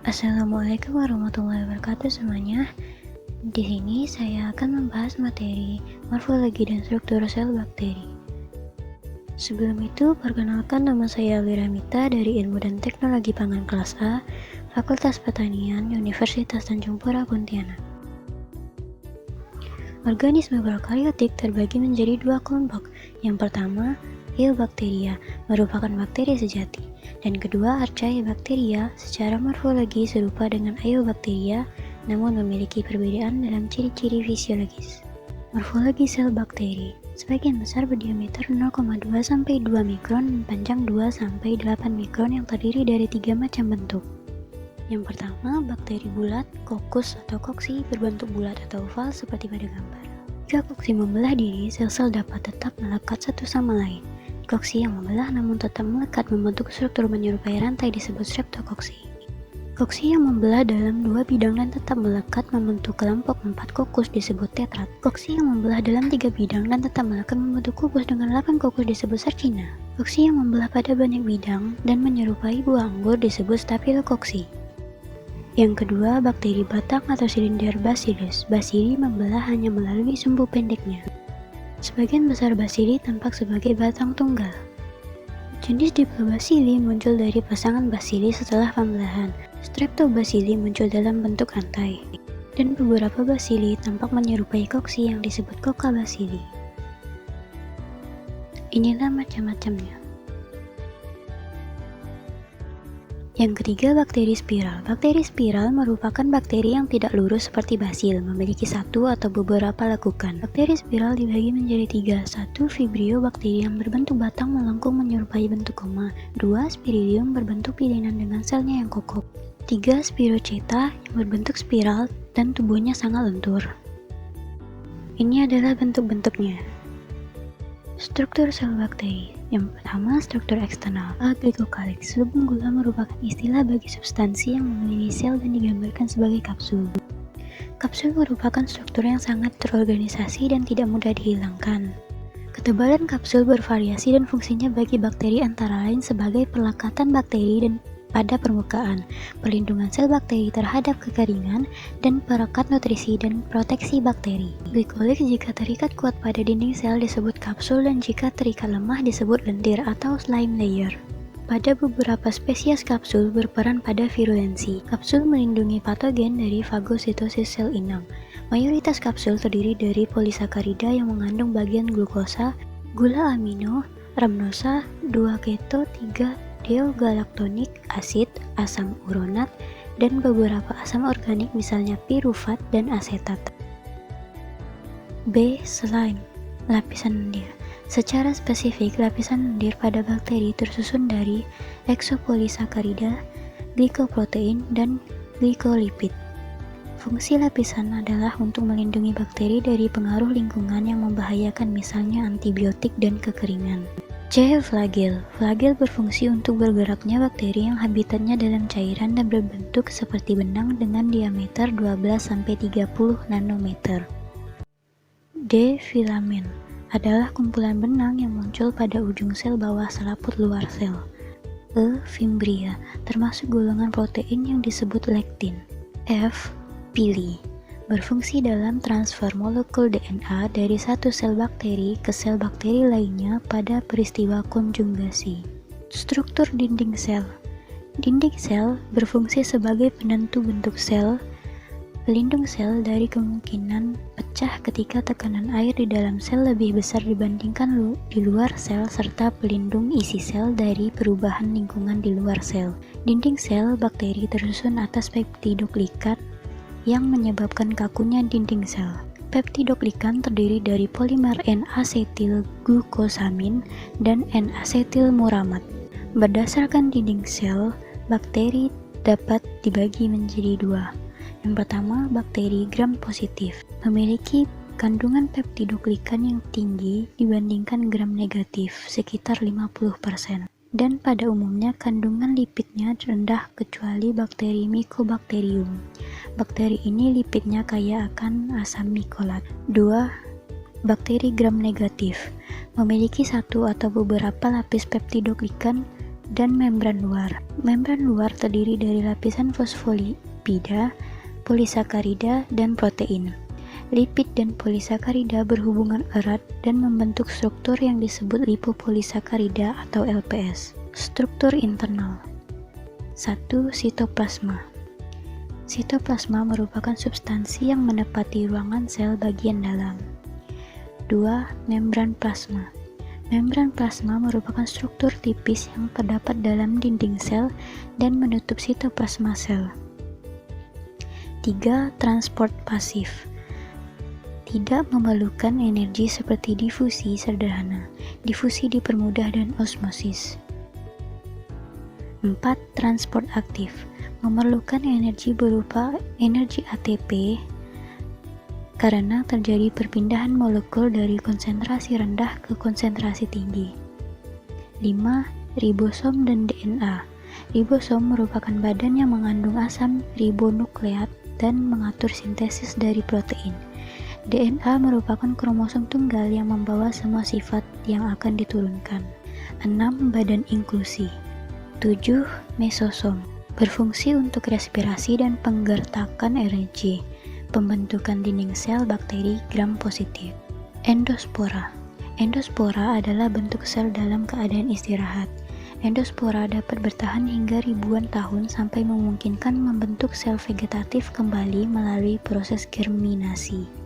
Assalamualaikum warahmatullahi wabarakatuh semuanya. Di sini saya akan membahas materi morfologi dan struktur sel bakteri. Sebelum itu, perkenalkan, nama saya Wiramita dari Ilmu dan Teknologi Pangan kelas A, Fakultas Pertanian, Universitas Tanjung Pura, Pontianak. Organisme prokaryotik terbagi menjadi dua kelompok. Yang pertama, Eubacteria, merupakan bakteri sejati, dan kedua, Archaebacteria, secara morfologi serupa dengan Eubacteria, namun memiliki perbedaan dalam ciri-ciri fisiologis. Morfologi sel bakteri sebagian besar berdiameter 0,2 sampai 2 mikron dan panjang 2 sampai 8 mikron yang terdiri dari 3 macam bentuk. Yang pertama, bakteri bulat, kokus atau koksi berbentuk bulat atau oval seperti pada gambar. Jika koksi membelah diri, sel-sel dapat tetap melekat satu sama lain. Koksi yang membelah namun tetap melekat membentuk struktur menyerupai rantai disebut streptokoksi. Koksi yang membelah dalam dua bidang dan tetap melekat membentuk kelompok 4 kokus disebut tetrat. Koksi yang membelah dalam 3 bidang dan tetap melekat membentuk kubus dengan 8 kokus disebut sarcina. Koksi yang membelah pada banyak bidang dan menyerupai buah anggur disebut stafilokoksi. Yang kedua, bakteri batang atau silinder Bacillus. Bacilli membelah hanya melalui sumbu pendeknya. Sebagian besar bacilli tampak sebagai batang tunggal. Jenis Diplobacilli muncul dari pasangan bacilli setelah pembelahan. Streptobacilli muncul dalam bentuk rantai. Dan beberapa bacilli tampak menyerupai koksi yang disebut Coccabacilli. Inilah macam-macamnya. Yang ketiga, bakteri spiral. Bakteri spiral merupakan bakteri yang tidak lurus seperti basil, memiliki satu atau beberapa lekukan. Bakteri spiral dibagi menjadi 3. 1. Vibrio, bakteri yang berbentuk batang melengkung menyerupai bentuk koma. 2. Spiridium, berbentuk pilihan dengan selnya yang kokoh. 3. Spirocheta, yang berbentuk spiral dan tubuhnya sangat lentur. Ini adalah bentuk-bentuknya. Struktur sel bakteri. Yang pertama, struktur eksternal. Glycocalyx. Lubang gula merupakan istilah bagi substansi yang mengelilingi sel dan digambarkan sebagai kapsul. Kapsul merupakan struktur yang sangat terorganisasi dan tidak mudah dihilangkan. Ketebalan kapsul bervariasi dan fungsinya bagi bakteri antara lain sebagai perlekatan bakteri dan pada permukaan, perlindungan sel bakteri terhadap kekeringan, dan perekat nutrisi dan proteksi bakteri. Glycolyx jika terikat kuat pada dinding sel disebut kapsul dan jika terikat lemah disebut lendir atau slime layer. Pada beberapa spesies kapsul berperan pada virulensi. Kapsul melindungi patogen dari fagositosis sel inang. Mayoritas kapsul terdiri dari polisakarida yang mengandung bagian glukosa, gula amino, rhamnosa, 2-keto, 3-deogalaktonik asid, asam uronat, dan beberapa asam organik misalnya pirufat dan asetat. B. Slime, lapisan lendir. Secara spesifik, lapisan lendir pada bakteri tersusun dari eksopolisakarida, glikoprotein, dan glikolipid. Fungsi lapisan adalah untuk melindungi bakteri dari pengaruh lingkungan yang membahayakan misalnya antibiotik dan kekeringan. C. Flagel. Flagel berfungsi untuk bergeraknya bakteri yang habitatnya dalam cairan dan berbentuk seperti benang dengan diameter 12-30 nanometer. D. Filamen adalah kumpulan benang yang muncul pada ujung sel bawah selaput luar sel. E. Fimbria, termasuk golongan protein yang disebut lektin. F. Pili, berfungsi dalam transfer molekul DNA dari satu sel bakteri ke sel bakteri lainnya pada peristiwa konjugasi. Struktur dinding sel. Dinding sel berfungsi sebagai penentu bentuk sel, pelindung sel dari kemungkinan pecah ketika tekanan air di dalam sel lebih besar dibandingkan di luar sel, serta pelindung isi sel dari perubahan lingkungan di luar sel. Dinding sel bakteri tersusun atas peptidoglikan yang menyebabkan kakunya dinding sel. Peptidoglikan terdiri dari polimer N-asetilglukosamin dan N-asetilmuramat. Berdasarkan dinding sel, bakteri dapat dibagi menjadi 2. Yang pertama, bakteri gram positif, memiliki kandungan peptidoglikan yang tinggi dibandingkan gram negatif, sekitar 50%. Dan pada umumnya kandungan lipidnya rendah kecuali bakteri Mycobacterium. Bakteri ini lipidnya kaya akan asam nikolat. 2. Bakteri gram negatif, memiliki satu atau beberapa lapis peptidoglikan dan membran luar. Membran luar terdiri dari lapisan fosfolipida, polisakarida, dan protein. Lipid dan polisakarida berhubungan erat dan membentuk struktur yang disebut lipopolisakarida atau LPS. Struktur internal. 1. Sitoplasma. Sitoplasma merupakan substansi yang menepati ruangan sel bagian dalam. 2. Membran plasma. Membran plasma merupakan struktur tipis yang terdapat dalam dinding sel dan menutup sitoplasma sel. 3. Transport pasif. Tidak memerlukan energi seperti difusi sederhana. Difusi dipermudah dan osmosis. 4. Transport aktif. Memerlukan energi berupa energi ATP karena terjadi perpindahan molekul dari konsentrasi rendah ke konsentrasi tinggi. 5. Ribosom dan DNA. Ribosom merupakan badan yang mengandung asam ribonukleat dan mengatur sintesis dari protein. DNA merupakan kromosom tunggal yang membawa semua sifat yang akan diturunkan. 6. Badan inklusi. 7. Mesosom. Berfungsi untuk respirasi dan penggertakan energi. Pembentukan dinding sel bakteri gram positif. Endospora. Endospora adalah bentuk sel dalam keadaan istirahat. Endospora dapat bertahan hingga ribuan tahun sampai memungkinkan membentuk sel vegetatif kembali melalui proses germinasi.